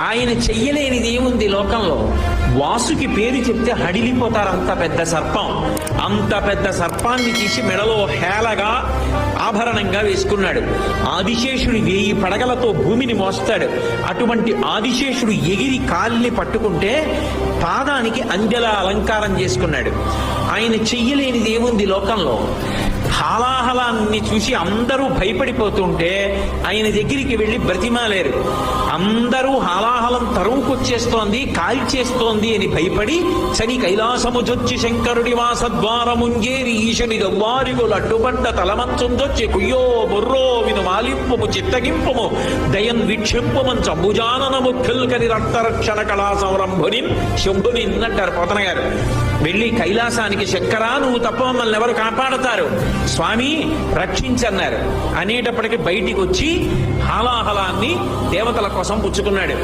ఆయన చెయ్యలేనిది ఏముంది లోకంలో. వాసుకి పేరు చెప్తే హడిలిపోతారు. అంత పెద్ద సర్పం, అంత పెద్ద సర్పాన్ని తీసి మెడలో హేళగా ఆభరణంగా వేసుకున్నాడు. ఆదిశేషుడు 1000 పడగలతో భూమిని మోస్తాడు. అటువంటి ఆదిశేషుడు ఎగిరి కాలిని పట్టుకుంటే పాదానికి అంజల అలంకారం చేసుకున్నాడు. ఆయన చెయ్యలేనిది ఏముంది లోకంలో. హాలాహలాన్ని చూసి అందరూ భయపడిపోతుంటే ఆయన దగ్గరికి వెళ్ళి బ్రతిమాలేరు. అందరూ హాలాహలం తరువుకొచ్చేస్తోంది, కాల్చేస్తోంది అని భయపడి శని కైలాసముజొచ్చి శంకరుడి వాసద్వారముంజేరి ఈశని దవ్వారిగులు అడ్డుపడ్డ తలమంచుందొచ్చి కుయ్యో బొర్రో విను మాలింపుము చిత్తగింపుము దయన్ వీక్షింపుమం చంబుజాననము ఖిల్కరి రక్తరక్షణ కళా సంరంభుని శంభుని అంటారు పోతన గారు. వెళ్ళి కైలాసానికి శంకరా నువ్వు తప్ప మమ్మల్ని ఎవరు కాపాడతారు, స్వామి రక్షించన్నారు అనేటప్పటికి బయటికి వచ్చి హాలాహలాన్ని దేవతల కోసం పుచ్చుకున్నాడు.